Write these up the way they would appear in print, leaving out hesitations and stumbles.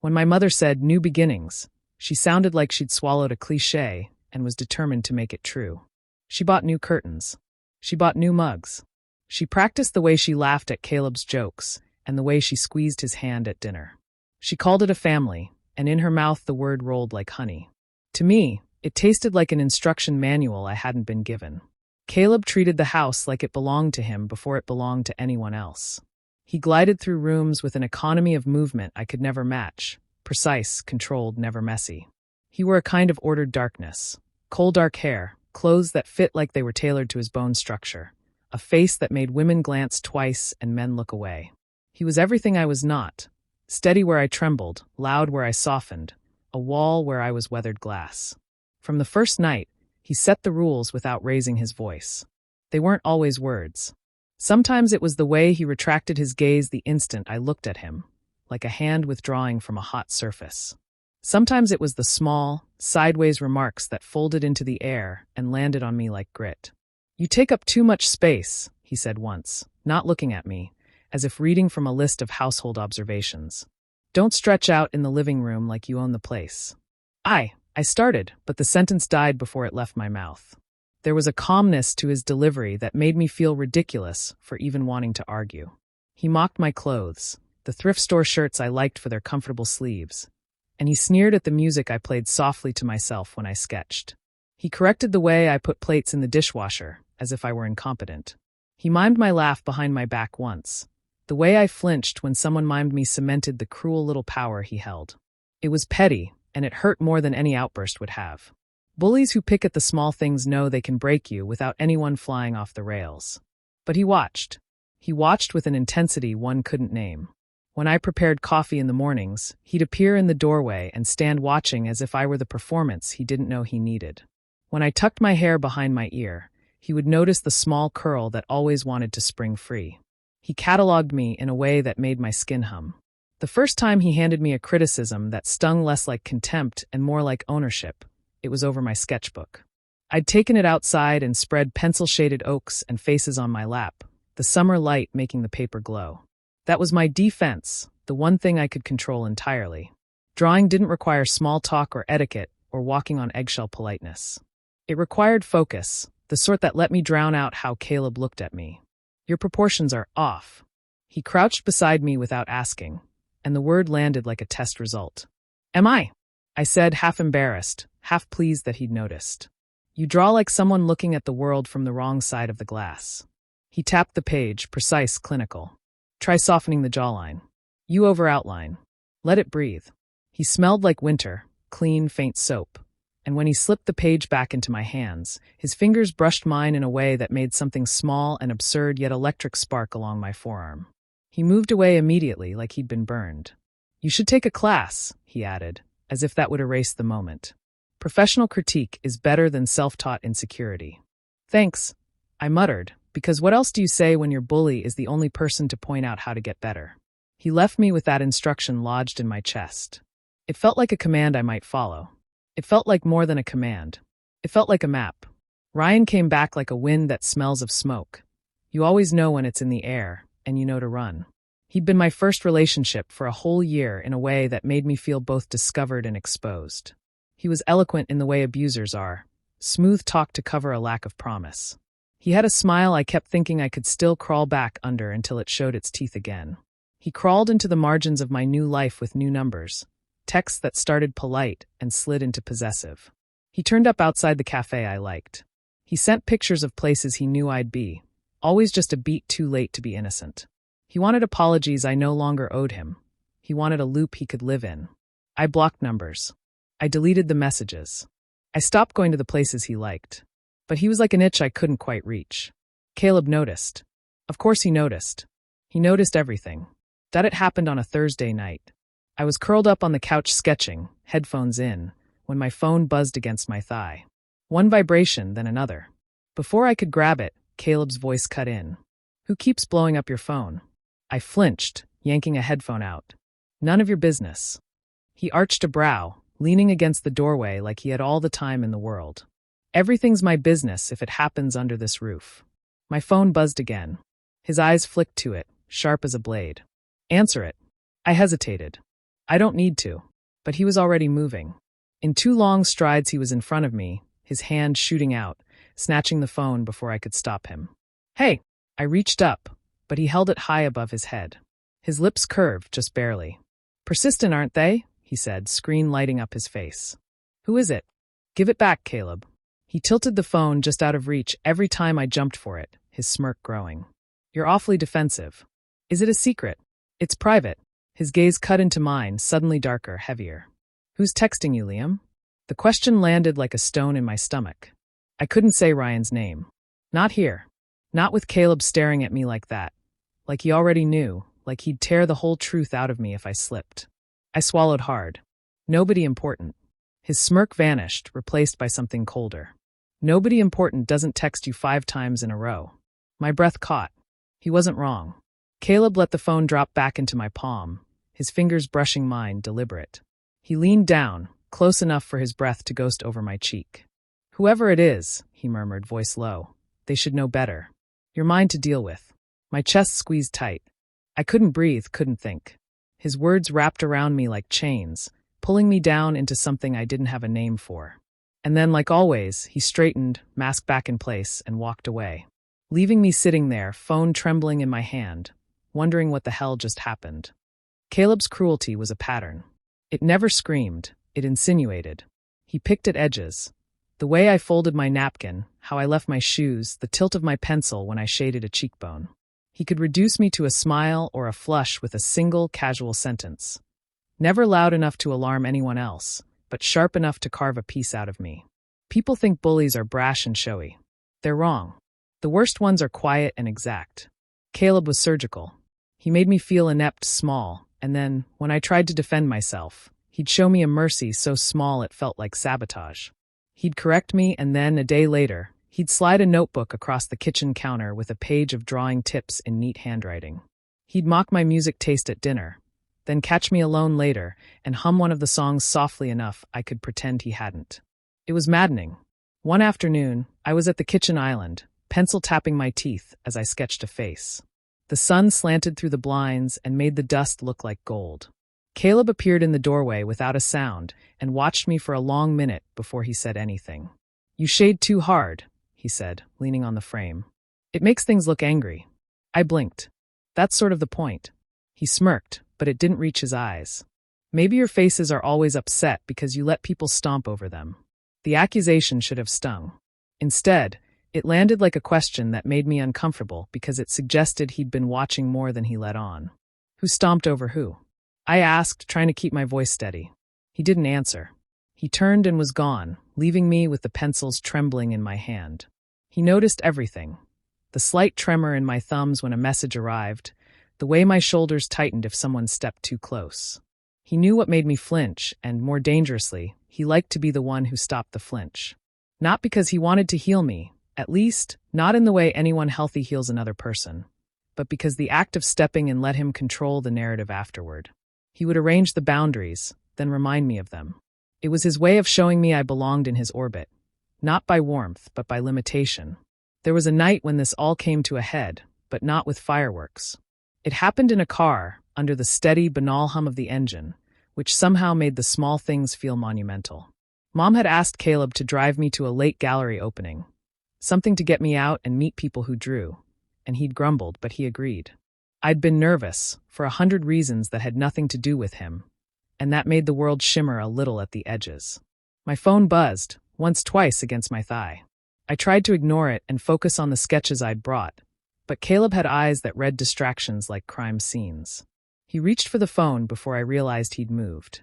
When my mother said new beginnings, she sounded like she'd swallowed a cliché and was determined to make it true. She bought new curtains. She bought new mugs. She practiced the way she laughed at Caleb's jokes and the way she squeezed his hand at dinner. She called it a family, and in her mouth the word rolled like honey. To me, it tasted like an instruction manual I hadn't been given. Caleb treated the house like it belonged to him before it belonged to anyone else. He glided through rooms with an economy of movement I could never match, precise, controlled, never messy. He wore a kind of ordered darkness, coal dark hair, clothes that fit like they were tailored to his bone structure, a face that made women glance twice and men look away. He was everything I was not, steady where I trembled, loud where I softened, a wall where I was weathered glass. From the first night, he set the rules without raising his voice. They weren't always words. Sometimes it was the way he retracted his gaze the instant I looked at him, like a hand withdrawing from a hot surface. Sometimes it was the small, sideways remarks that folded into the air and landed on me like grit. "You take up too much space," he said once, not looking at me, as if reading from a list of household observations. "Don't stretch out in the living room like you own the place." I started, but the sentence died before it left my mouth. There was a calmness to his delivery that made me feel ridiculous for even wanting to argue. He mocked my clothes, the thrift store shirts I liked for their comfortable sleeves, and he sneered at the music I played softly to myself when I sketched. He corrected the way I put plates in the dishwasher, as if I were incompetent. He mimed my laugh behind my back once. The way I flinched when someone mimed me cemented the cruel little power he held. It was petty, and it hurt more than any outburst would have. Bullies who pick at the small things know they can break you without anyone flying off the rails. But he watched. He watched with an intensity one couldn't name. When I prepared coffee in the mornings, he'd appear in the doorway and stand watching as if I were the performance he didn't know he needed. When I tucked my hair behind my ear, he would notice the small curl that always wanted to spring free. He catalogued me in a way that made my skin hum. The first time he handed me a criticism that stung less like contempt and more like ownership, it was over my sketchbook. I'd taken it outside and spread pencil-shaded oaks and faces on my lap, the summer light making the paper glow. That was my defense, the one thing I could control entirely. Drawing didn't require small talk or etiquette or walking on eggshell politeness. It required focus, the sort that let me drown out how Caleb looked at me. "Your proportions are off." He crouched beside me without asking, and the word landed like a test result. "Am I?" I said, half embarrassed, half pleased that he'd noticed. "You draw like someone looking at the world from the wrong side of the glass." He tapped the page, precise, clinical. "Try softening the jawline. You over-outline. Let it breathe." He smelled like winter, clean, faint soap. And when he slipped the page back into my hands, his fingers brushed mine in a way that made something small and absurd yet electric spark along my forearm. He moved away immediately like he'd been burned. "You should take a class," he added, as if that would erase the moment. "Professional critique is better than self-taught insecurity." "Thanks," I muttered, because what else do you say when your bully is the only person to point out how to get better? He left me with that instruction lodged in my chest. It felt like a command I might follow. It felt like more than a command. It felt like a map. Ryan came back like a wind that smells of smoke. You always know when it's in the air, and you know to run. He'd been my first relationship for a whole year in a way that made me feel both discovered and exposed. He was eloquent in the way abusers are, smooth talk to cover a lack of promise. He had a smile I kept thinking I could still crawl back under until it showed its teeth again. He crawled into the margins of my new life with new numbers, texts that started polite and slid into possessive. He turned up outside the cafe I liked. He sent pictures of places he knew I'd be, always just a beat too late to be innocent. He wanted apologies I no longer owed him. He wanted a loop he could live in. I blocked numbers. I deleted the messages. I stopped going to the places he liked. But he was like an itch I couldn't quite reach. Caleb noticed. Of course he noticed. He noticed everything. That it happened on a Thursday night. I was curled up on the couch sketching, headphones in, when my phone buzzed against my thigh. One vibration, then another. Before I could grab it, Caleb's voice cut in. "Who keeps blowing up your phone?" I flinched, yanking a headphone out. "None of your business." He arched a brow, leaning against the doorway like he had all the time in the world. "Everything's my business if it happens under this roof." My phone buzzed again. His eyes flicked to it, sharp as a blade. "Answer it." I hesitated. I don't need to. But he was already moving. In 2 long strides he was in front of me, his hand shooting out, snatching the phone before I could stop him. Hey! I reached up, but he held it high above his head. His lips curved, just barely. Persistent, aren't they? He said, screen lighting up his face. Who is it? Give it back, Caleb. He tilted the phone just out of reach every time I jumped for it, his smirk growing. You're awfully defensive. Is it a secret? It's private. His gaze cut into mine, suddenly darker, heavier. Who's texting you, Liam? The question landed like a stone in my stomach. I couldn't say Ryan's name. Not here. Not with Caleb staring at me like that. Like he already knew, like he'd tear the whole truth out of me if I slipped. I swallowed hard. Nobody important. His smirk vanished, replaced by something colder. Nobody important doesn't text you 5 times in a row. My breath caught. He wasn't wrong. Caleb let the phone drop back into my palm, his fingers brushing mine, deliberate. He leaned down, close enough for his breath to ghost over my cheek. Whoever it is, he murmured, voice low, they should know better. You're mine to deal with. My chest squeezed tight. I couldn't breathe, couldn't think. His words wrapped around me like chains, pulling me down into something I didn't have a name for. And then, like always, he straightened, mask back in place, and walked away, leaving me sitting there, phone trembling in my hand, wondering what the hell just happened. Caleb's cruelty was a pattern. It never screamed, it insinuated. He picked at edges. The way I folded my napkin, how I left my shoes, the tilt of my pencil when I shaded a cheekbone. He could reduce me to a smile or a flush with a single, casual sentence. Never loud enough to alarm anyone else, but sharp enough to carve a piece out of me. People think bullies are brash and showy. They're wrong. The worst ones are quiet and exact. Caleb was surgical. He made me feel inept, small, and then, when I tried to defend myself, he'd show me a mercy so small it felt like sabotage. He'd correct me, and then, a day later, he'd slide a notebook across the kitchen counter with a page of drawing tips in neat handwriting. He'd mock my music taste at dinner, then catch me alone later and hum one of the songs softly enough I could pretend he hadn't. It was maddening. One afternoon, I was at the kitchen island, pencil tapping my teeth as I sketched a face. The sun slanted through the blinds and made the dust look like gold. Caleb appeared in the doorway without a sound and watched me for a long minute before he said anything. You shade too hard, he said, leaning on the frame. It makes things look angry. I blinked. That's sort of the point. He smirked, but it didn't reach his eyes. Maybe your faces are always upset because you let people stomp over them. The accusation should have stung. Instead, it landed like a question that made me uncomfortable because it suggested he'd been watching more than he let on. Who stomped over who? I asked, trying to keep my voice steady. He didn't answer. He turned and was gone, leaving me with the pencils trembling in my hand. He noticed everything. The slight tremor in my thumbs when a message arrived, the way my shoulders tightened if someone stepped too close. He knew what made me flinch, and more dangerously, he liked to be the one who stopped the flinch. Not because he wanted to heal me, at least, not in the way anyone healthy heals another person, but because the act of stepping in let him control the narrative afterward. He would arrange the boundaries, then remind me of them. It was his way of showing me I belonged in his orbit, not by warmth, but by limitation. There was a night when this all came to a head, but not with fireworks. It happened in a car, under the steady, banal hum of the engine, which somehow made the small things feel monumental. Mom had asked Caleb to drive me to a late gallery opening, something to get me out and meet people who drew, and he'd grumbled, but he agreed. I'd been nervous, for 100 reasons that had nothing to do with him, and that made the world shimmer a little at the edges. My phone buzzed, twice against my thigh. I tried to ignore it and focus on the sketches I'd brought, but Caleb had eyes that read distractions like crime scenes. He reached for the phone before I realized he'd moved.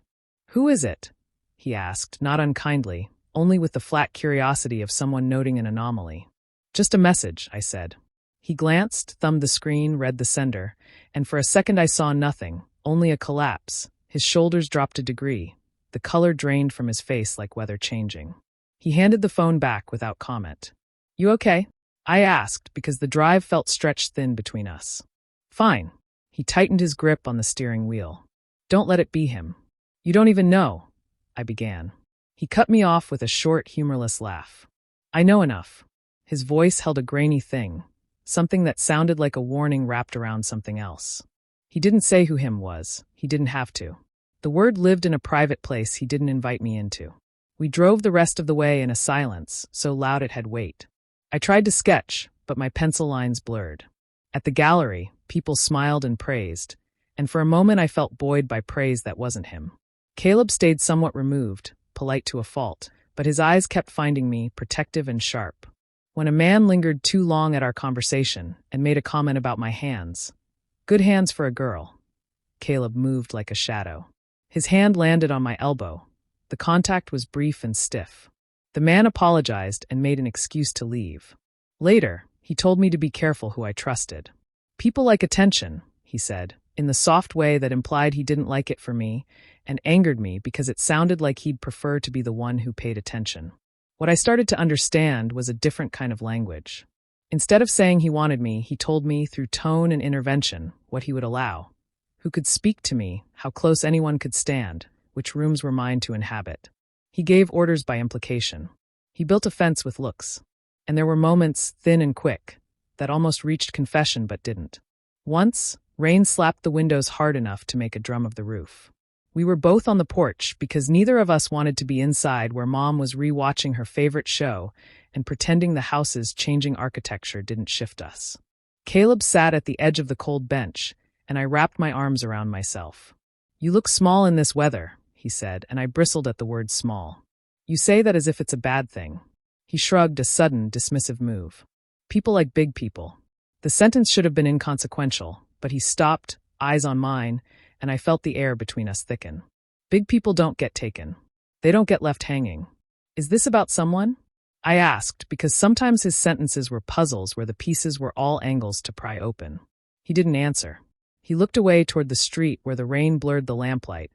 Who is it? He asked, not unkindly, only with the flat curiosity of someone noting an anomaly. Just a message, I said. He glanced, thumbed the screen, read the sender, and for a second I saw nothing, only a collapse. His shoulders dropped a degree. The color drained from his face like weather changing. He handed the phone back without comment. You okay? I asked, because the drive felt stretched thin between us. Fine. He tightened his grip on the steering wheel. Don't let it be him. You don't even know, I began. He cut me off with a short, humorless laugh. I know enough. His voice held a grainy thing, something that sounded like a warning wrapped around something else. He didn't say who him was. He didn't have to. The word lived in a private place he didn't invite me into. We drove the rest of the way in a silence so loud it had weight. I tried to sketch, but my pencil lines blurred. At the gallery, people smiled and praised, and for a moment I felt buoyed by praise that wasn't him. Caleb stayed somewhat removed, polite to a fault, but his eyes kept finding me, protective and sharp. When a man lingered too long at our conversation and made a comment about my hands, good hands for a girl, Caleb moved like a shadow. His hand landed on my elbow. The contact was brief and stiff. The man apologized and made an excuse to leave. Later, he told me to be careful who I trusted. People like attention, he said, in the soft way that implied he didn't like it for me and angered me because it sounded like he'd prefer to be the one who paid attention. What I started to understand was a different kind of language. Instead of saying he wanted me, he told me through tone and intervention what he would allow, who could speak to me, how close anyone could stand, which rooms were mine to inhabit. He gave orders by implication. He built a fence with looks. And there were moments, thin and quick, that almost reached confession but didn't. Once, rain slapped the windows hard enough to make a drum of the roof. We were both on the porch because neither of us wanted to be inside where Mom was re-watching her favorite show and pretending the house's changing architecture didn't shift us. Caleb sat at the edge of the cold bench, and I wrapped my arms around myself. "You look small in this weather," he said, and I bristled at the word small. "You say that as if it's a bad thing." He shrugged, a sudden, dismissive move. "People like big people." The sentence should have been inconsequential, but he stopped, eyes on mine, and I felt the air between us thicken. Big people don't get taken. They don't get left hanging. "Is this about someone?" I asked, because sometimes his sentences were puzzles where the pieces were all angles to pry open. He didn't answer. He looked away toward the street where the rain blurred the lamplight,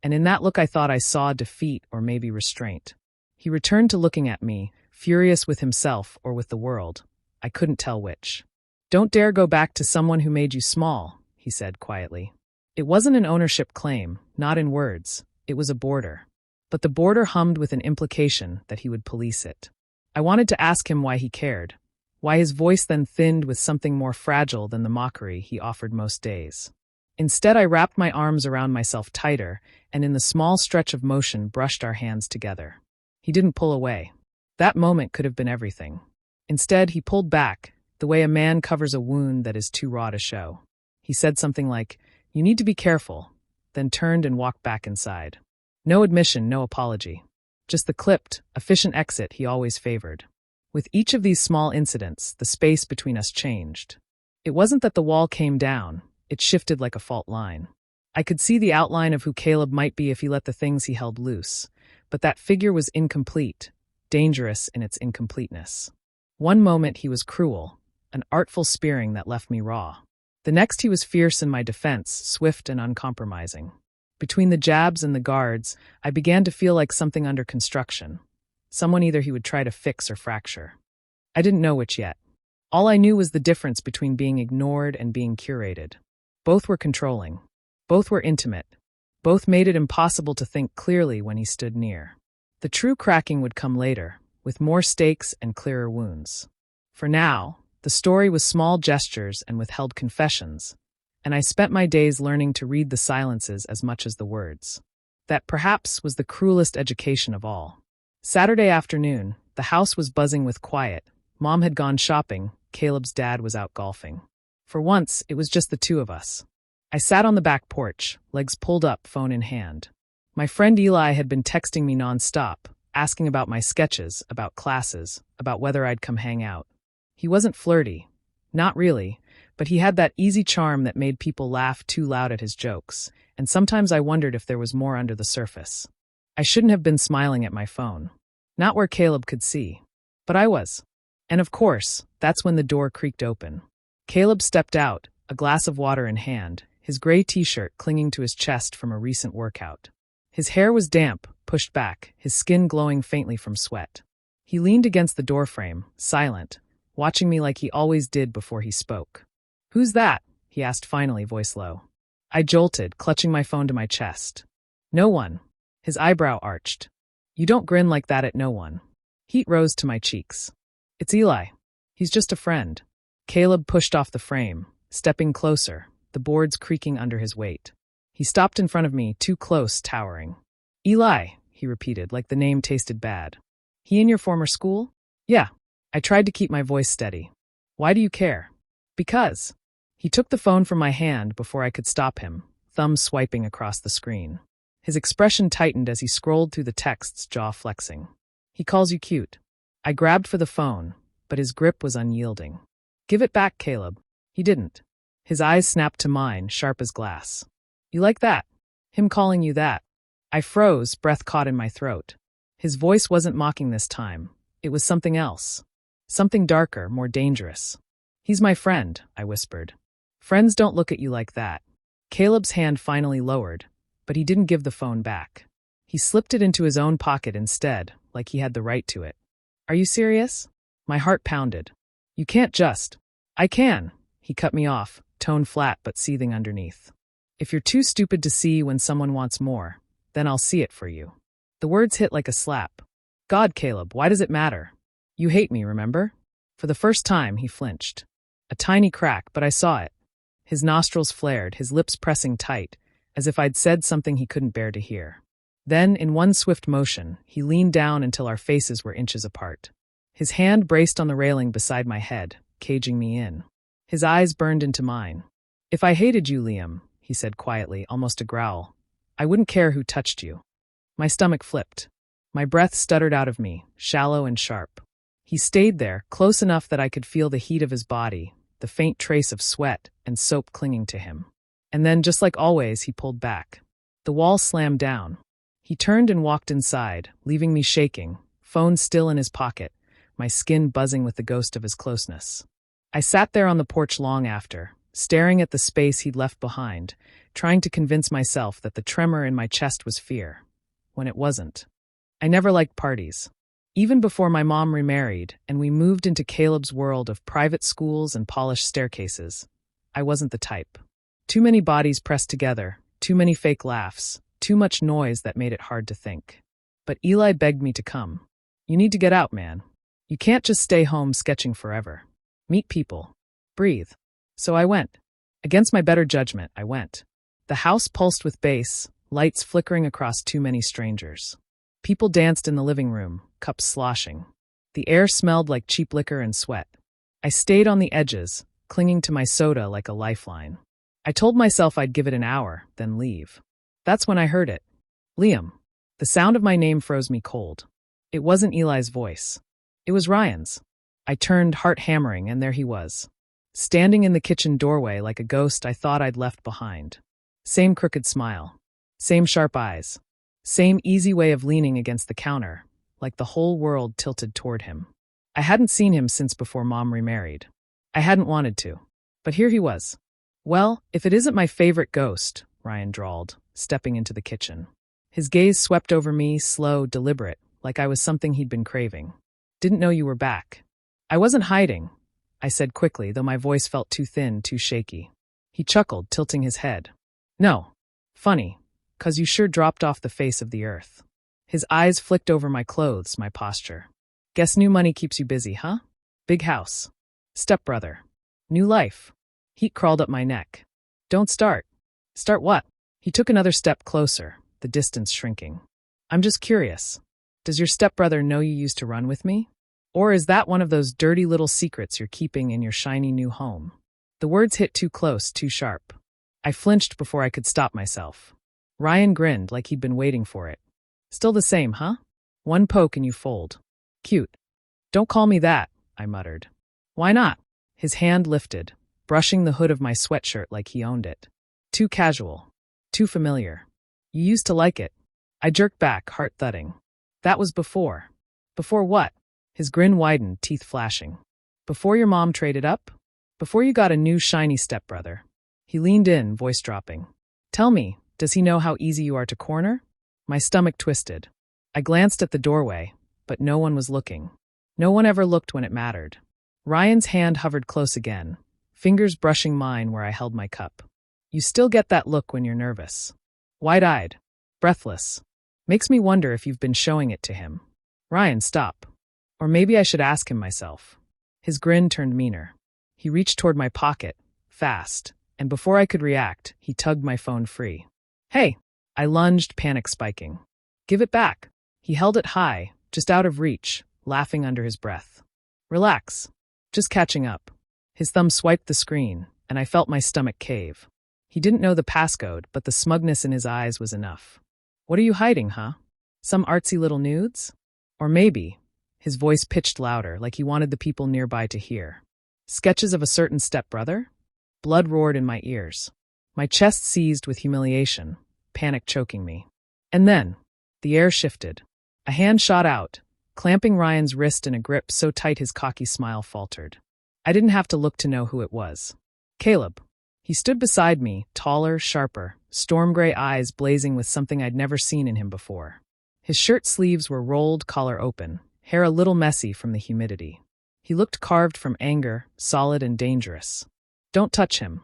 and in that look I thought I saw defeat or maybe restraint. He returned to looking at me, furious with himself or with the world. I couldn't tell which. "Don't dare go back to someone who made you small," he said quietly. It wasn't an ownership claim, not in words. It was a border. But the border hummed with an implication that he would police it. I wanted to ask him why he cared, why his voice then thinned with something more fragile than the mockery he offered most days. Instead, I wrapped my arms around myself tighter and in the small stretch of motion brushed our hands together. He didn't pull away. That moment could have been everything. Instead, he pulled back, the way a man covers a wound that is too raw to show. He said something like, "You need to be careful," then turned and walked back inside. No admission, no apology. Just the clipped, efficient exit he always favored. With each of these small incidents, the space between us changed. It wasn't that the wall came down, it shifted like a fault line. I could see the outline of who Caleb might be if he let the things he held loose, but that figure was incomplete, dangerous in its incompleteness. One moment he was cruel, an artful spearing that left me raw. The next he was fierce in my defense, swift and uncompromising. Between the jabs and the guards, I began to feel like something under construction. Someone either he would try to fix or fracture. I didn't know which yet. All I knew was the difference between being ignored and being curated. Both were controlling. Both were intimate. Both made it impossible to think clearly when he stood near. The true cracking would come later, with more stakes and clearer wounds. For now, the story was small gestures and withheld confessions, and I spent my days learning to read the silences as much as the words. That perhaps was the cruelest education of all. Saturday afternoon, the house was buzzing with quiet. Mom had gone shopping, Caleb's dad was out golfing. For once, it was just the two of us. I sat on the back porch, legs pulled up, phone in hand. My friend Eli had been texting me nonstop, asking about my sketches, about classes, about whether I'd come hang out. He wasn't flirty. Not really, but he had that easy charm that made people laugh too loud at his jokes, and sometimes I wondered if there was more under the surface. I shouldn't have been smiling at my phone. Not where Caleb could see. But I was. And of course, that's when the door creaked open. Caleb stepped out, a glass of water in hand, his gray t-shirt clinging to his chest from a recent workout. His hair was damp, pushed back, his skin glowing faintly from sweat. He leaned against the doorframe, silent, watching me like he always did before he spoke. "Who's that?" he asked finally, voice low. I jolted, clutching my phone to my chest. "No one." His eyebrow arched. "You don't grin like that at no one." Heat rose to my cheeks. "It's Eli. He's just a friend." Caleb pushed off the frame, stepping closer, the boards creaking under his weight. He stopped in front of me, too close, towering. Eli, he repeated, like the name tasted bad. He in your former school? Yeah. I tried to keep my voice steady. Why do you care? Because. He took the phone from my hand before I could stop him, thumb swiping across the screen. His expression tightened as he scrolled through the texts, jaw flexing. He calls you cute. I grabbed for the phone, but his grip was unyielding. Give it back, Caleb. He didn't. His eyes snapped to mine, sharp as glass. You like that? Him calling you that? I froze, breath caught in my throat. His voice wasn't mocking this time. It was something else. Something darker, more dangerous. He's my friend, I whispered. Friends don't look at you like that. Caleb's hand finally lowered, but he didn't give the phone back. He slipped it into his own pocket instead, like he had the right to it. Are you serious? My heart pounded. You can't just. I can. He cut me off, tone flat but seething underneath. If you're too stupid to see when someone wants more, then I'll see it for you. The words hit like a slap. God, Caleb, why does it matter? You hate me, remember? For the first time, he flinched. A tiny crack, but I saw it. His nostrils flared, his lips pressing tight, as if I'd said something he couldn't bear to hear. Then, in one swift motion, he leaned down until our faces were inches apart. His hand braced on the railing beside my head, caging me in. His eyes burned into mine. If I hated you, Liam, he said quietly, almost a growl, I wouldn't care who touched you. My stomach flipped. My breath stuttered out of me, shallow and sharp. He stayed there, close enough that I could feel the heat of his body, the faint trace of sweat and soap clinging to him. And then, just like always, he pulled back. The wall slammed down. He turned and walked inside, leaving me shaking, phone still in his pocket, my skin buzzing with the ghost of his closeness. I sat there on the porch long after, staring at the space he'd left behind, trying to convince myself that the tremor in my chest was fear, when it wasn't. I never liked parties. Even before my mom remarried and we moved into Caleb's world of private schools and polished staircases, I wasn't the type. Too many bodies pressed together, too many fake laughs, too much noise that made it hard to think. But Eli begged me to come. You need to get out, man. You can't just stay home sketching forever. Meet people. Breathe. So I went. Against my better judgment, I went. The house pulsed with bass, lights flickering across too many strangers. People danced in the living room, cups sloshing. The air smelled like cheap liquor and sweat. I stayed on the edges, clinging to my soda like a lifeline. I told myself I'd give it an hour, then leave. That's when I heard it. Liam. The sound of my name froze me cold. It wasn't Eli's voice. It was Ryan's. I turned, heart hammering, and there he was. Standing in the kitchen doorway like a ghost I thought I'd left behind. Same crooked smile. Same sharp eyes. Same easy way of leaning against the counter, like the whole world tilted toward him. I hadn't seen him since before Mom remarried. I hadn't wanted to. But here he was. Well, if it isn't my favorite ghost, Ryan drawled, stepping into the kitchen. His gaze swept over me, slow, deliberate, like I was something he'd been craving. Didn't know you were back. I wasn't hiding, I said quickly, though my voice felt too thin, too shaky. He chuckled, tilting his head. No. Funny. 'Cause you sure dropped off the face of the earth. His eyes flicked over my clothes, my posture. Guess new money keeps you busy, huh? Big house. Stepbrother. New life. Heat crawled up my neck. Don't start. Start what? He took another step closer, the distance shrinking. I'm just curious. Does your stepbrother know you used to run with me? Or is that one of those dirty little secrets you're keeping in your shiny new home? The words hit too close, too sharp. I flinched before I could stop myself. Ryan grinned like he'd been waiting for it. Still the same, huh? One poke and you fold. Cute. Don't call me that, I muttered. Why not? His hand lifted, brushing the hood of my sweatshirt like he owned it. Too casual. Too familiar. You used to like it. I jerked back, heart thudding. That was before. Before what? His grin widened, teeth flashing. Before your mom traded up? Before you got a new shiny stepbrother? He leaned in, voice dropping. Tell me, does he know how easy you are to corner? My stomach twisted. I glanced at the doorway, but no one was looking. No one ever looked when it mattered. Ryan's hand hovered close again, fingers brushing mine where I held my cup. You still get that look when you're nervous. Wide-eyed. Breathless. Makes me wonder if you've been showing it to him. Ryan, stop. Or maybe I should ask him myself. His grin turned meaner. He reached toward my pocket, fast, and before I could react, he tugged my phone free. Hey! I lunged, panic spiking. Give it back. He held it high, just out of reach, laughing under his breath. Relax. Just catching up. His thumb swiped the screen, and I felt my stomach cave. He didn't know the passcode, but the smugness in his eyes was enough. What are you hiding, huh? Some artsy little nudes? Or maybe, his voice pitched louder, like he wanted the people nearby to hear. Sketches of a certain stepbrother? Blood roared in my ears. My chest seized with humiliation, panic choking me. And then, the air shifted. A hand shot out, clamping Ryan's wrist in a grip so tight his cocky smile faltered. I didn't have to look to know who it was. Caleb. He stood beside me, taller, sharper, storm-gray eyes blazing with something I'd never seen in him before. His shirt sleeves were rolled, collar open, hair a little messy from the humidity. He looked carved from anger, solid and dangerous. Don't touch him.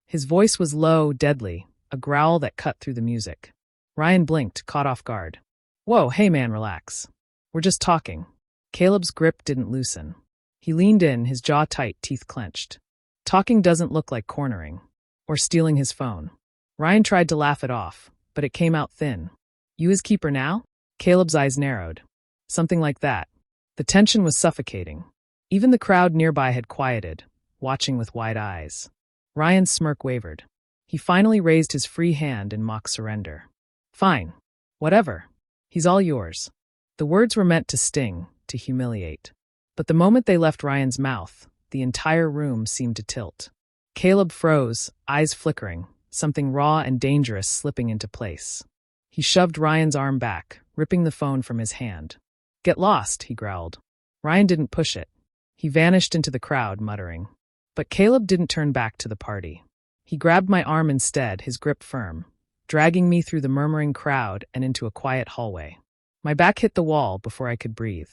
His voice was low, deadly, a growl that cut through the music. Ryan blinked, caught off guard. Whoa, hey man, relax. We're just talking. Caleb's grip didn't loosen. He leaned in, his jaw tight, teeth clenched. Talking doesn't look like cornering. Or stealing his phone. Ryan tried to laugh it off, but it came out thin. You his keeper now? Caleb's eyes narrowed. Something like that. The tension was suffocating. Even the crowd nearby had quieted, watching with wide eyes. Ryan's smirk wavered. He finally raised his free hand in mock surrender. Fine. Whatever. He's all yours. The words were meant to sting, to humiliate. But the moment they left Ryan's mouth, the entire room seemed to tilt. Caleb froze, eyes flickering, something raw and dangerous slipping into place. He shoved Ryan's arm back, ripping the phone from his hand. Get lost, he growled. Ryan didn't push it. He vanished into the crowd, muttering. But Caleb didn't turn back to the party. He grabbed my arm instead, his grip firm, dragging me through the murmuring crowd and into a quiet hallway. My back hit the wall before I could breathe.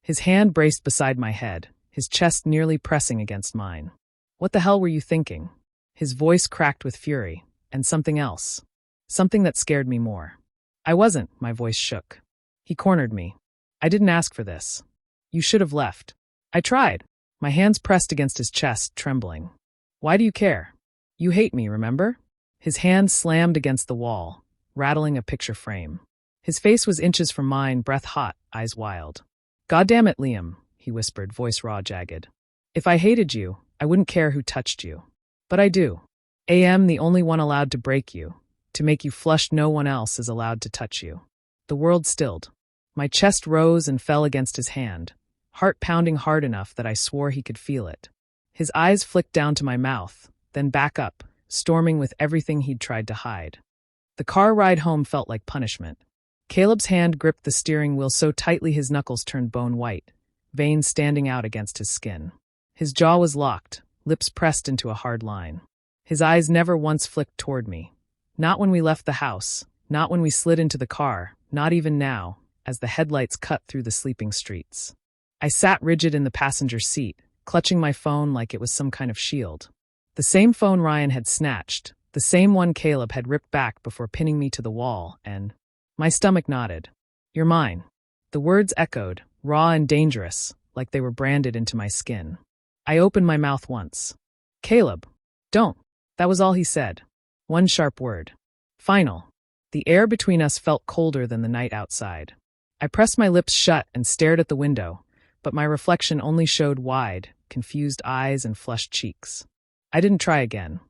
His hand braced beside my head, his chest nearly pressing against mine. What the hell were you thinking? His voice cracked with fury, and something else. Something that scared me more. I wasn't, my voice shook. He cornered me. I didn't ask for this. You should have left. I tried. My hands pressed against his chest, trembling. Why do you care? You hate me, remember? His hand slammed against the wall, rattling a picture frame. His face was inches from mine, breath hot, eyes wild. God damn it, Liam, he whispered, voice raw, jagged. If I hated you, I wouldn't care who touched you. But I do. AM, the only one allowed to break you, to make you flush. No one else is allowed to touch you. The world stilled. My chest rose and fell against his hand, heart pounding hard enough that I swore he could feel it. His eyes flicked down to my mouth, then back up, storming with everything he'd tried to hide. The car ride home felt like punishment. Caleb's hand gripped the steering wheel so tightly his knuckles turned bone white, veins standing out against his skin. His jaw was locked, lips pressed into a hard line. His eyes never once flicked toward me. Not when we left the house, not when we slid into the car, not even now, as the headlights cut through the sleeping streets. I sat rigid in the passenger seat, clutching my phone like it was some kind of shield. The same phone Ryan had snatched, the same one Caleb had ripped back before pinning me to the wall, and my stomach nodded. You're mine. The words echoed, raw and dangerous, like they were branded into my skin. I opened my mouth once. Caleb, don't. That was all he said. One sharp word. Final. The air between us felt colder than the night outside. I pressed my lips shut and stared at the window, but my reflection only showed wide, confused eyes and flushed cheeks. I didn't try again.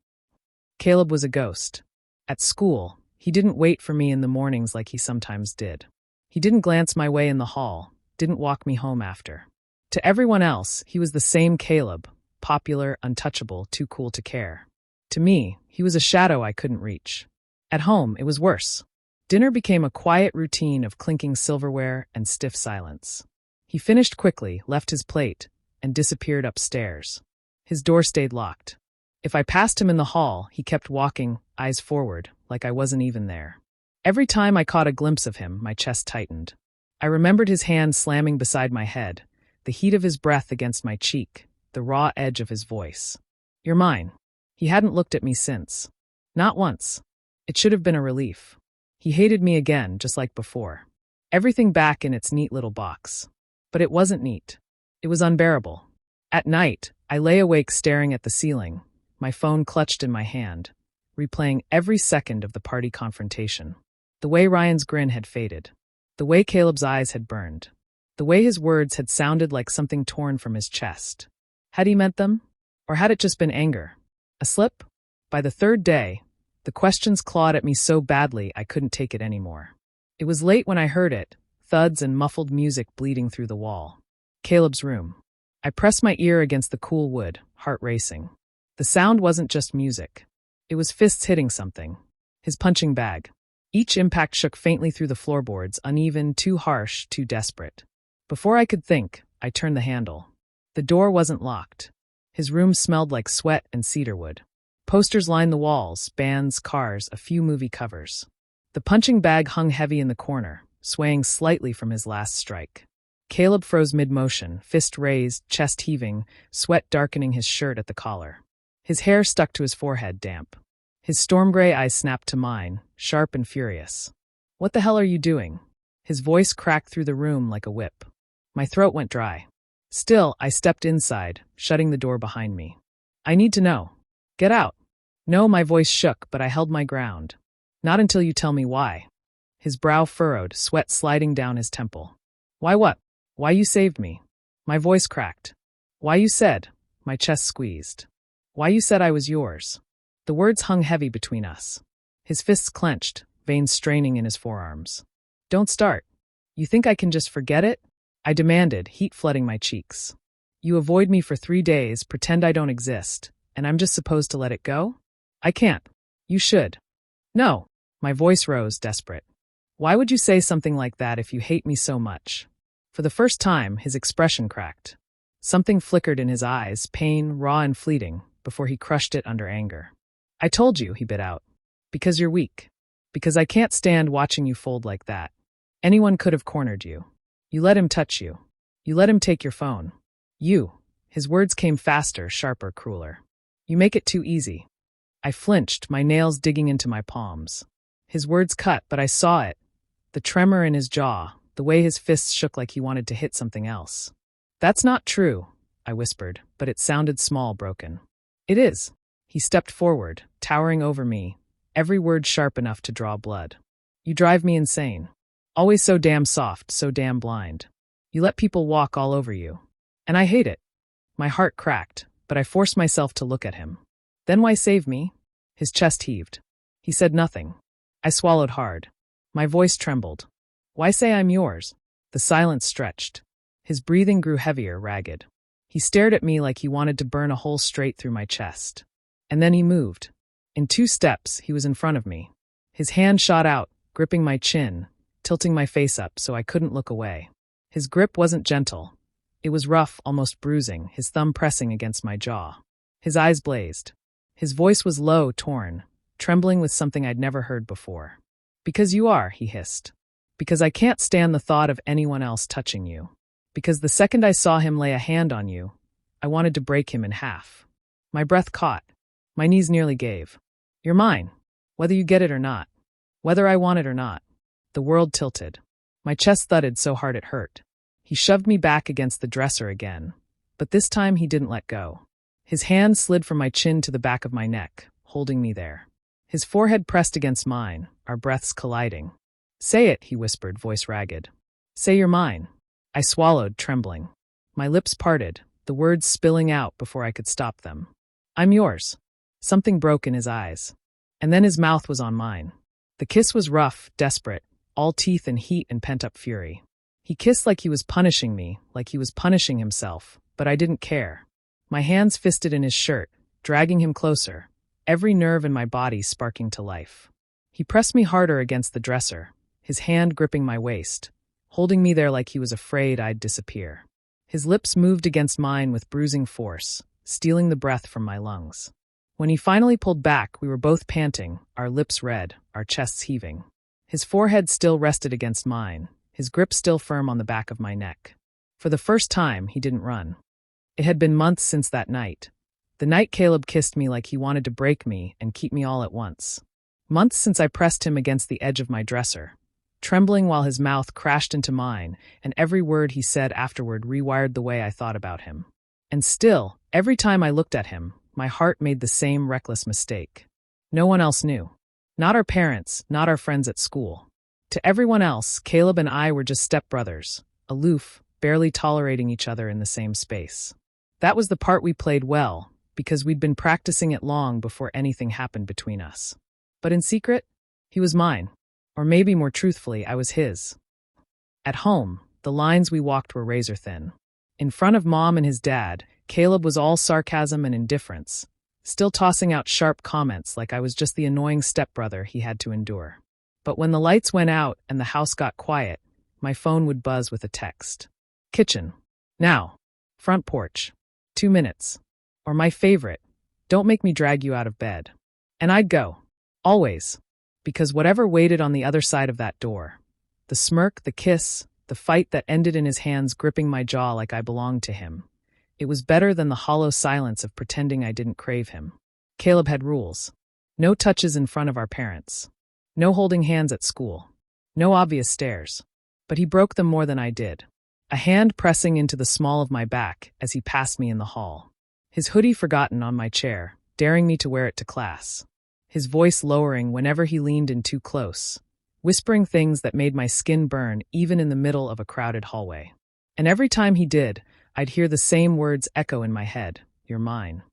Caleb was a ghost. At school, he didn't wait for me in the mornings like he sometimes did. He didn't glance my way in the hall, didn't walk me home after. To everyone else, he was the same Caleb, popular, untouchable, too cool to care. To me, he was a shadow I couldn't reach. At home, it was worse. Dinner became a quiet routine of clinking silverware and stiff silence. He finished quickly, left his plate, and disappeared upstairs. His door stayed locked. If I passed him in the hall, he kept walking, eyes forward, like I wasn't even there. Every time I caught a glimpse of him, my chest tightened. I remembered his hand slamming beside my head, the heat of his breath against my cheek, the raw edge of his voice. You're mine. He hadn't looked at me since. Not once. It should have been a relief. He hated me again, just like before. Everything back in its neat little box. But it wasn't neat. It was unbearable. At night, I lay awake staring at the ceiling, my phone clutched in my hand, replaying every second of the party confrontation. The way Ryan's grin had faded. The way Caleb's eyes had burned. The way his words had sounded like something torn from his chest. Had he meant them? Or had it just been anger? A slip? By the third day, the questions clawed at me so badly I couldn't take it anymore. It was late when I heard it, thuds and muffled music bleeding through the wall. Caleb's room. I pressed my ear against the cool wood, heart racing. The sound wasn't just music. It was fists hitting something. His punching bag. Each impact shook faintly through the floorboards, uneven, too harsh, too desperate. Before I could think, I turned the handle. The door wasn't locked. His room smelled like sweat and cedarwood. Posters lined the walls, bands, cars, a few movie covers. The punching bag hung heavy in the corner, swaying slightly from his last strike. Caleb froze mid-motion, fist raised, chest heaving, sweat darkening his shirt at the collar. His hair stuck to his forehead, damp. His storm gray eyes snapped to mine, sharp and furious. "What the hell are you doing?" His voice cracked through the room like a whip. My throat went dry. Still, I stepped inside, shutting the door behind me. "I need to know. Get out." No, my voice shook, but I held my ground. "Not until you tell me why." His brow furrowed, sweat sliding down his temple. "Why what? Why you saved me?" My voice cracked. "Why you said?" My chest squeezed. "Why you said I was yours." The words hung heavy between us. His fists clenched, veins straining in his forearms. "Don't start. You think I can just forget it?" I demanded, heat flooding my cheeks. "You avoid me for 3 days, pretend I don't exist, and I'm just supposed to let it go? I can't. You should." "No." My voice rose, desperate. "Why would you say something like that if you hate me so much?" For the first time, his expression cracked. Something flickered in his eyes, pain, raw and fleeting, before he crushed it under anger. "I told you," he bit out. "Because you're weak. Because I can't stand watching you fold like that. Anyone could have cornered you. You let him touch you. You let him take your phone. You." His words came faster, sharper, crueler. "You make it too easy." I flinched, my nails digging into my palms. His words cut, but I saw it. The tremor in his jaw, the way his fists shook like he wanted to hit something else. "That's not true," I whispered, but it sounded small, broken. "It is." He stepped forward, towering over me, every word sharp enough to draw blood. "You drive me insane. Always so damn soft, so damn blind. You let people walk all over you. And I hate it." My heart cracked, but I forced myself to look at him. "Then why save me?" His chest heaved. He said nothing. I swallowed hard. My voice trembled. "Why say I'm yours?" The silence stretched. His breathing grew heavier, ragged. He stared at me like he wanted to burn a hole straight through my chest. And then he moved. In 2 steps, he was in front of me. His hand shot out, gripping my chin, tilting my face up so I couldn't look away. His grip wasn't gentle. It was rough, almost bruising, his thumb pressing against my jaw. His eyes blazed. His voice was low, torn, trembling with something I'd never heard before. "Because you are," he hissed. "Because I can't stand the thought of anyone else touching you. Because the second I saw him lay a hand on you, I wanted to break him in half." My breath caught. My knees nearly gave. "You're mine. Whether you get it or not. Whether I want it or not." The world tilted. My chest thudded so hard it hurt. He shoved me back against the dresser again, but this time he didn't let go. His hand slid from my chin to the back of my neck, holding me there. His forehead pressed against mine, our breaths colliding. "Say it," he whispered, voice ragged. "Say you're mine." I swallowed, trembling. My lips parted, the words spilling out before I could stop them. "I'm yours." Something broke in his eyes. And then his mouth was on mine. The kiss was rough, desperate, all teeth and heat and pent-up fury. He kissed like he was punishing me, like he was punishing himself, but I didn't care. My hands fisted in his shirt, dragging him closer, every nerve in my body sparking to life. He pressed me harder against the dresser, his hand gripping my waist, holding me there like he was afraid I'd disappear. His lips moved against mine with bruising force, stealing the breath from my lungs. When he finally pulled back, we were both panting, our lips red, our chests heaving. His forehead still rested against mine, his grip still firm on the back of my neck. For the first time, he didn't run. It had been months since that night. The night Caleb kissed me like he wanted to break me and keep me all at once. Months since I pressed him against the edge of my dresser, trembling while his mouth crashed into mine, and every word he said afterward rewired the way I thought about him. And still, every time I looked at him, my heart made the same reckless mistake. No one else knew. Not our parents, not our friends at school. To everyone else, Caleb and I were just stepbrothers, aloof, barely tolerating each other in the same space. That was the part we played well, because we'd been practicing it long before anything happened between us. But in secret, he was mine. Or maybe more truthfully, I was his. At home, the lines we walked were razor thin. In front of Mom and his dad, Caleb was all sarcasm and indifference, still tossing out sharp comments like I was just the annoying stepbrother he had to endure. But when the lights went out and the house got quiet, my phone would buzz with a text. Kitchen. Now. Front porch. 2 minutes. Or my favorite, don't make me drag you out of bed. And I'd go. Always. Because whatever waited on the other side of that door, the smirk, the kiss, the fight that ended in his hands gripping my jaw like I belonged to him, it was better than the hollow silence of pretending I didn't crave him. Caleb had rules. No touches in front of our parents. No holding hands at school. No obvious stares. But he broke them more than I did. A hand pressing into the small of my back as he passed me in the hall. His hoodie forgotten on my chair, daring me to wear it to class. His voice lowering whenever he leaned in too close, whispering things that made my skin burn even in the middle of a crowded hallway. And every time he did, I'd hear the same words echo in my head, "You're mine."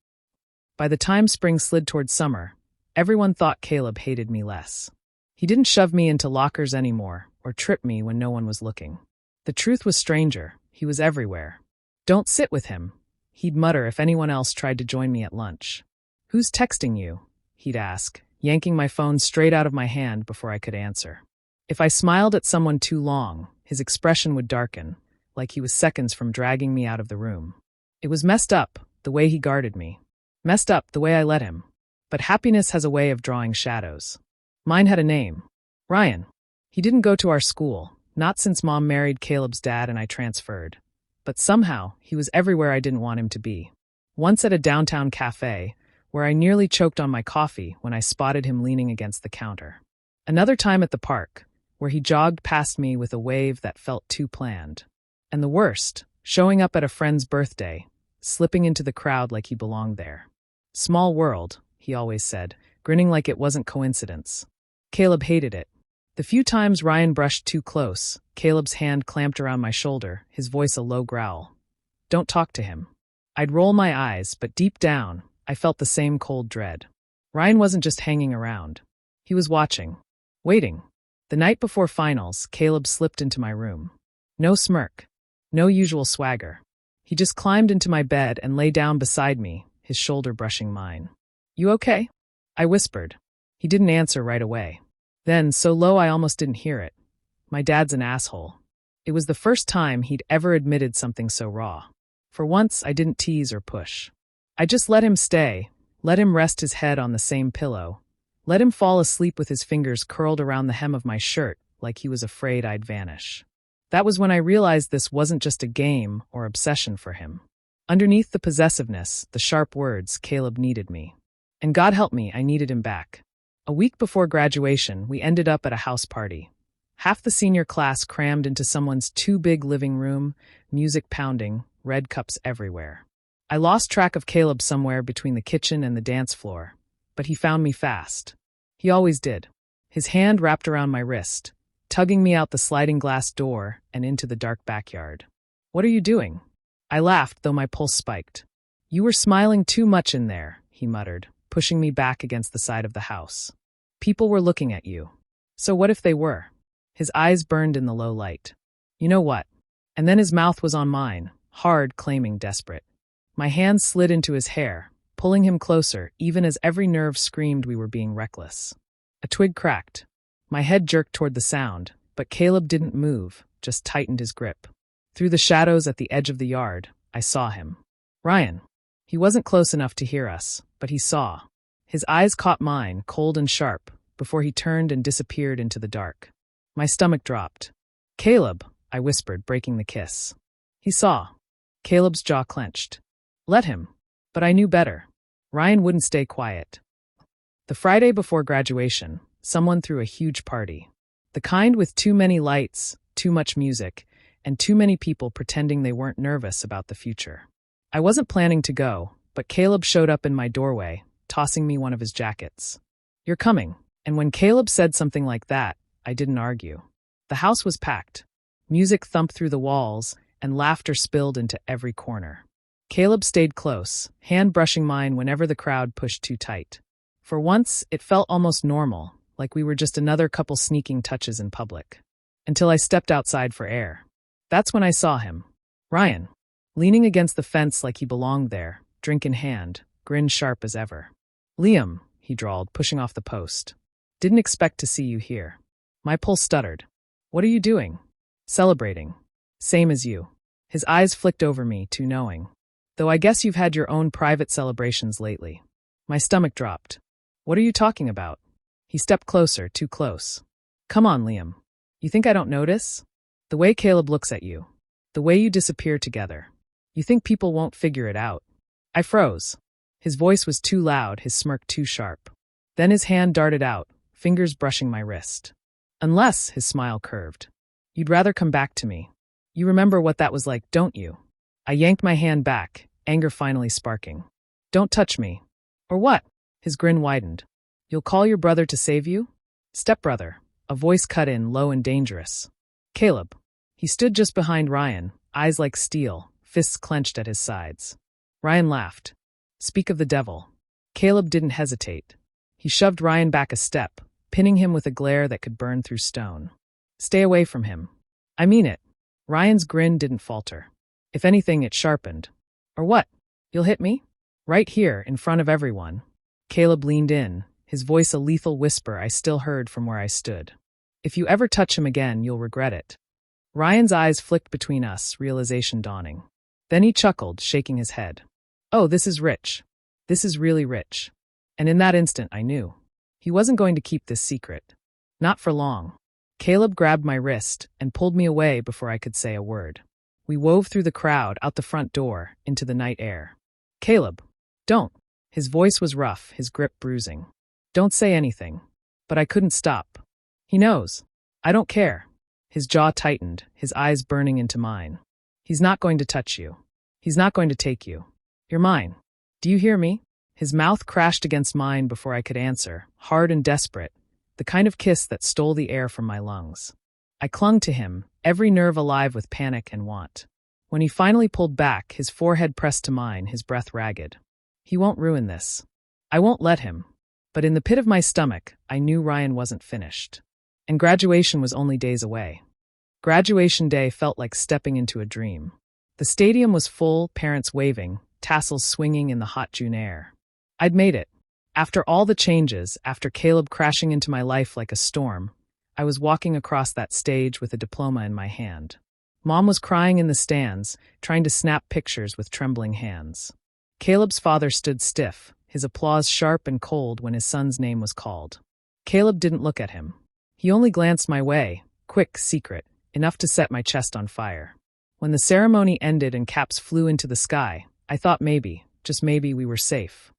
By the time spring slid toward summer, everyone thought Caleb hated me less. He didn't shove me into lockers anymore or trip me when no one was looking. The truth was stranger. He was everywhere. "Don't sit with him," he'd mutter if anyone else tried to join me at lunch. "Who's texting you?" he'd ask, yanking my phone straight out of my hand before I could answer. If I smiled at someone too long, his expression would darken, like he was seconds from dragging me out of the room. It was messed up, the way he guarded me. Messed up, the way I let him. But happiness has a way of drawing shadows. Mine had a name. Ryan. He didn't go to our school, not since Mom married Caleb's dad and I transferred. But somehow, he was everywhere I didn't want him to be. Once at a downtown cafe, where I nearly choked on my coffee when I spotted him leaning against the counter. Another time at the park, where he jogged past me with a wave that felt too planned. And the worst, showing up at a friend's birthday, slipping into the crowd like he belonged there. Small world, he always said, grinning like it wasn't coincidence. Caleb hated it. The few times Ryan brushed too close, Caleb's hand clamped around my shoulder, his voice a low growl. "Don't talk to him." I'd roll my eyes, but deep down, I felt the same cold dread. Ryan wasn't just hanging around. He was watching. Waiting. The night before finals, Caleb slipped into my room. No smirk. No usual swagger. He just climbed into my bed and lay down beside me, his shoulder brushing mine. "You okay?" I whispered. He didn't answer right away. Then, so low I almost didn't hear it. "My dad's an asshole." It was the first time he'd ever admitted something so raw. For once, I didn't tease or push. I just let him stay, let him rest his head on the same pillow, let him fall asleep with his fingers curled around the hem of my shirt like he was afraid I'd vanish. That was when I realized this wasn't just a game or obsession for him. Underneath the possessiveness, the sharp words, Caleb needed me. And God help me, I needed him back. A week before graduation, we ended up at a house party. Half the senior class crammed into someone's too big living room, music pounding, red cups everywhere. I lost track of Caleb somewhere between the kitchen and the dance floor, but he found me fast. He always did. His hand wrapped around my wrist, tugging me out the sliding glass door and into the dark backyard. "What are you doing?" I laughed, though my pulse spiked. "You were smiling too much in there," he muttered, pushing me back against the side of the house. "People were looking at you." "So what if they were?" His eyes burned in the low light. "You know what?" And then his mouth was on mine, hard, claiming desperate. My hand slid into his hair, pulling him closer, even as every nerve screamed we were being reckless. A twig cracked. My head jerked toward the sound, but Caleb didn't move, just tightened his grip. Through the shadows at the edge of the yard, I saw him. Ryan. He wasn't close enough to hear us, but he saw. His eyes caught mine, cold and sharp, before he turned and disappeared into the dark. My stomach dropped. "Caleb," I whispered, breaking the kiss. He saw. Caleb's jaw clenched. Let him. But I knew better. Ryan wouldn't stay quiet. The Friday before graduation, someone threw a huge party. The kind with too many lights, too much music, and too many people pretending they weren't nervous about the future. I wasn't planning to go, but Caleb showed up in my doorway, tossing me one of his jackets. You're coming. And when Caleb said something like that, I didn't argue. The house was packed. Music thumped through the walls, and laughter spilled into every corner. Caleb stayed close, hand brushing mine whenever the crowd pushed too tight. For once, it felt almost normal, like we were just another couple sneaking touches in public. Until I stepped outside for air. That's when I saw him. Ryan. Leaning against the fence like he belonged there, drink in hand, grin sharp as ever. Liam, he drawled, pushing off the post. Didn't expect to see you here. My pulse stuttered. What are you doing? Celebrating. Same as you. His eyes flicked over me, too knowing. Though I guess you've had your own private celebrations lately. My stomach dropped. What are you talking about? He stepped closer, too close. Come on, Liam. You think I don't notice? The way Caleb looks at you. The way you disappear together. You think people won't figure it out. I froze. His voice was too loud, his smirk too sharp. Then his hand darted out, fingers brushing my wrist. Unless, his smile curved. You'd rather come back to me. You remember what that was like, don't you? I yanked my hand back, anger finally sparking. Don't touch me. Or what? His grin widened. You'll call your brother to save you? Stepbrother. A voice cut in, low and dangerous. Caleb. He stood just behind Ryan, eyes like steel, fists clenched at his sides. Ryan laughed. Speak of the devil. Caleb didn't hesitate. He shoved Ryan back a step, pinning him with a glare that could burn through stone. Stay away from him. I mean it. Ryan's grin didn't falter. If anything, it sharpened. Or what? You'll hit me? Right here, in front of everyone. Caleb leaned in, his voice a lethal whisper I still heard from where I stood. If you ever touch him again, you'll regret it. Ryan's eyes flicked between us, realization dawning. Then he chuckled, shaking his head. Oh, this is rich. This is really rich. And in that instant, I knew. He wasn't going to keep this secret. Not for long. Caleb grabbed my wrist and pulled me away before I could say a word. We wove through the crowd, out the front door, into the night air. Caleb. Don't. His voice was rough, his grip bruising. Don't say anything. But I couldn't stop. He knows. I don't care. His jaw tightened, his eyes burning into mine. He's not going to touch you. He's not going to take you. You're mine. Do you hear me? His mouth crashed against mine before I could answer, hard and desperate, the kind of kiss that stole the air from my lungs. I clung to him, every nerve alive with panic and want. When he finally pulled back, his forehead pressed to mine, his breath ragged. He won't ruin this. I won't let him. But in the pit of my stomach, I knew Ryan wasn't finished. And graduation was only days away. Graduation day felt like stepping into a dream. The stadium was full, parents waving, tassels swinging in the hot June air. I'd made it. After all the changes, after Caleb crashing into my life like a storm, I was walking across that stage with a diploma in my hand. Mom was crying in the stands, trying to snap pictures with trembling hands. Caleb's father stood stiff, his applause sharp and cold when his son's name was called. Caleb didn't look at him. He only glanced my way, quick, secret, enough to set my chest on fire. When the ceremony ended and caps flew into the sky, I thought maybe, just maybe, we were safe.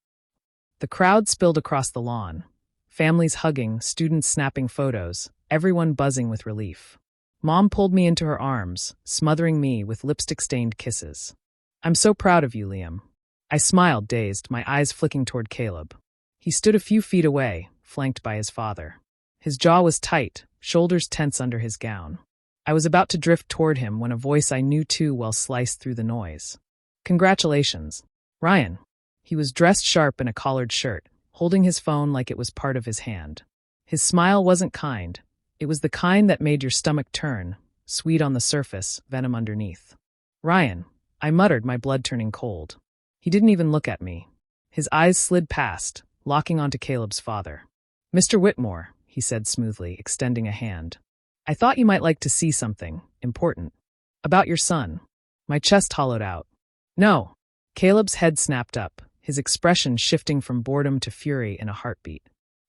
The crowd spilled across the lawn. Families hugging, students snapping photos, everyone buzzing with relief. Mom pulled me into her arms, smothering me with lipstick-stained kisses. I'm so proud of you, Liam. I smiled, dazed, my eyes flicking toward Caleb. He stood a few feet away, flanked by his father. His jaw was tight, shoulders tense under his gown. I was about to drift toward him when a voice I knew too well sliced through the noise. Congratulations. Ryan. He was dressed sharp in a collared shirt, holding his phone like it was part of his hand. His smile wasn't kind. It was the kind that made your stomach turn, sweet on the surface, venom underneath. Ryan. I muttered, my blood turning cold. He didn't even look at me. His eyes slid past, locking onto Caleb's father. Mr. Whitmore, he said smoothly, extending a hand. I thought you might like to see something important. About your son. My chest hollowed out. No. Caleb's head snapped up, his expression shifting from boredom to fury in a heartbeat.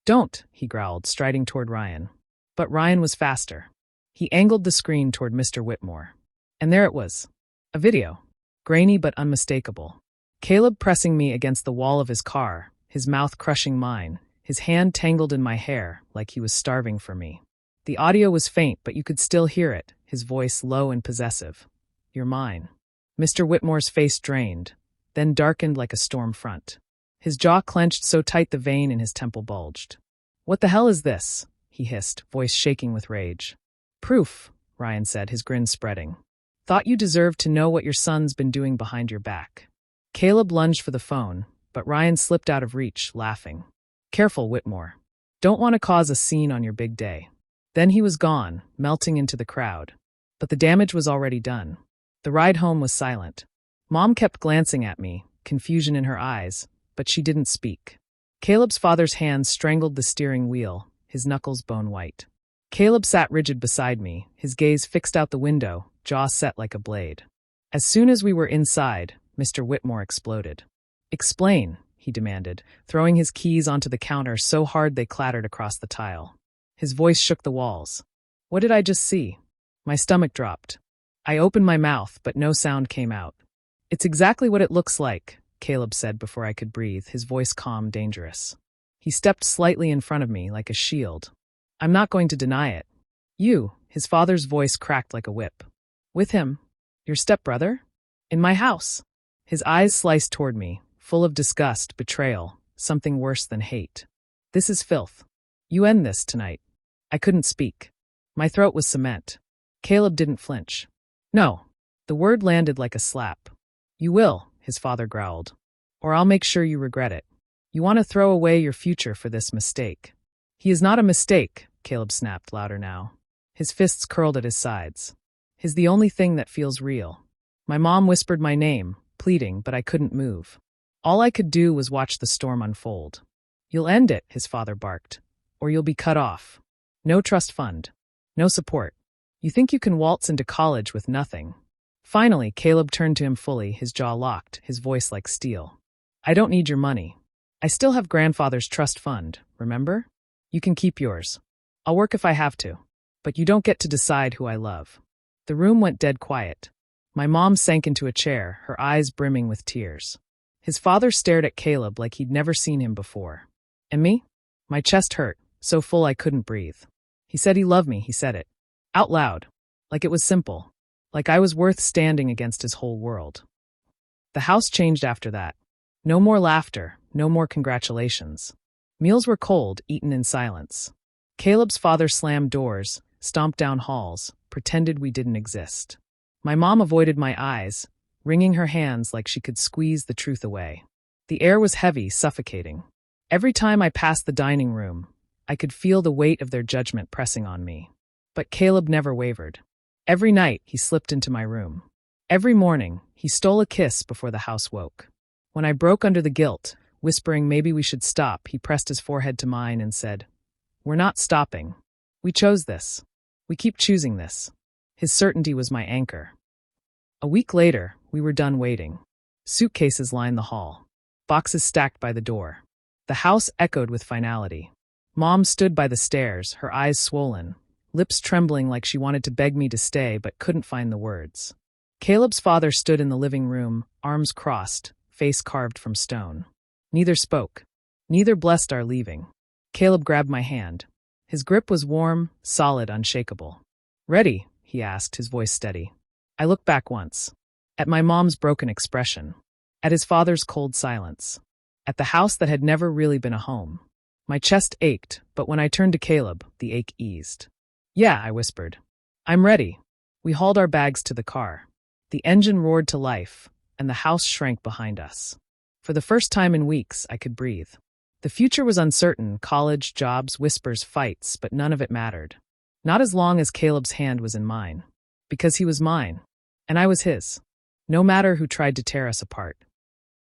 Don't, he growled, striding toward Ryan. But Ryan was faster. He angled the screen toward Mr. Whitmore. And there it was. A video. Grainy but unmistakable. Caleb pressing me against the wall of his car, his mouth crushing mine, his hand tangled in my hair like he was starving for me. The audio was faint, but you could still hear it, his voice low and possessive. You're mine. Mr. Whitmore's face drained, then darkened like a storm front. His jaw clenched so tight the vein in his temple bulged. What the hell is this? He hissed, voice shaking with rage. Proof, Ryan said, his grin spreading. Thought you deserved to know what your son's been doing behind your back. Caleb lunged for the phone, but Ryan slipped out of reach, laughing. Careful, Whitmore. Don't want to cause a scene on your big day. Then he was gone, melting into the crowd. But the damage was already done. The ride home was silent. Mom kept glancing at me, confusion in her eyes, but she didn't speak. Caleb's father's hands strangled the steering wheel, his knuckles bone white. Caleb sat rigid beside me, his gaze fixed out the window, jaw set like a blade. As soon as we were inside, Mr. Whitmore exploded. Explain, he demanded, throwing his keys onto the counter so hard they clattered across the tile. His voice shook the walls. What did I just see? My stomach dropped. I opened my mouth, but no sound came out. It's exactly what it looks like, Caleb said before I could breathe, his voice calm, dangerous. He stepped slightly in front of me like a shield. I'm not going to deny it. You, his father's voice cracked like a whip. With him? Your stepbrother? In my house? His eyes sliced toward me, full of disgust, betrayal, something worse than hate. This is filth. You end this tonight. I couldn't speak. My throat was cement. Caleb didn't flinch. No. The word landed like a slap. You will, his father growled. Or I'll make sure you regret it. You want to throw away your future for this mistake. He is not a mistake, Caleb snapped louder now. His fists curled at his sides. He's the only thing that feels real. My mom whispered my name, pleading, but I couldn't move. All I could do was watch the storm unfold. You'll end it, his father barked. Or you'll be cut off. No trust fund. No support. You think you can waltz into college with nothing. Finally, Caleb turned to him fully, his jaw locked, his voice like steel. I don't need your money. I still have grandfather's trust fund, remember? You can keep yours. I'll work if I have to. But you don't get to decide who I love. The room went dead quiet. My mom sank into a chair, her eyes brimming with tears. His father stared at Caleb like he'd never seen him before. And me? My chest hurt, so full I couldn't breathe. He said he loved me, he said it. Out loud. Like it was simple. Like I was worth standing against his whole world. The house changed after that. No more laughter, no more congratulations. Meals were cold, eaten in silence. Caleb's father slammed doors, stomped down halls, pretended we didn't exist. My mom avoided my eyes, wringing her hands like she could squeeze the truth away. The air was heavy, suffocating. Every time I passed the dining room, I could feel the weight of their judgment pressing on me. But Caleb never wavered. Every night, he slipped into my room. Every morning, he stole a kiss before the house woke. When I broke under the guilt, whispering maybe we should stop, he pressed his forehead to mine and said, We're not stopping. We chose this. We keep choosing this. His certainty was my anchor. A week later, we were done waiting. Suitcases lined the hall. Boxes stacked by the door. The house echoed with finality. Mom stood by the stairs, her eyes swollen, lips trembling like she wanted to beg me to stay but couldn't find the words. Caleb's father stood in the living room, arms crossed, face carved from stone. Neither spoke. Neither blessed our leaving. Caleb grabbed my hand. His grip was warm, solid, unshakable. Ready? He asked, his voice steady. I looked back once. At my mom's broken expression. At his father's cold silence. At the house that had never really been a home. My chest ached, but when I turned to Caleb, the ache eased. Yeah, I whispered. I'm ready. We hauled our bags to the car. The engine roared to life, and the house shrank behind us. For the first time in weeks, I could breathe. The future was uncertain, college, jobs, whispers, fights, but none of it mattered. Not as long as Caleb's hand was in mine. Because he was mine. And I was his. No matter who tried to tear us apart.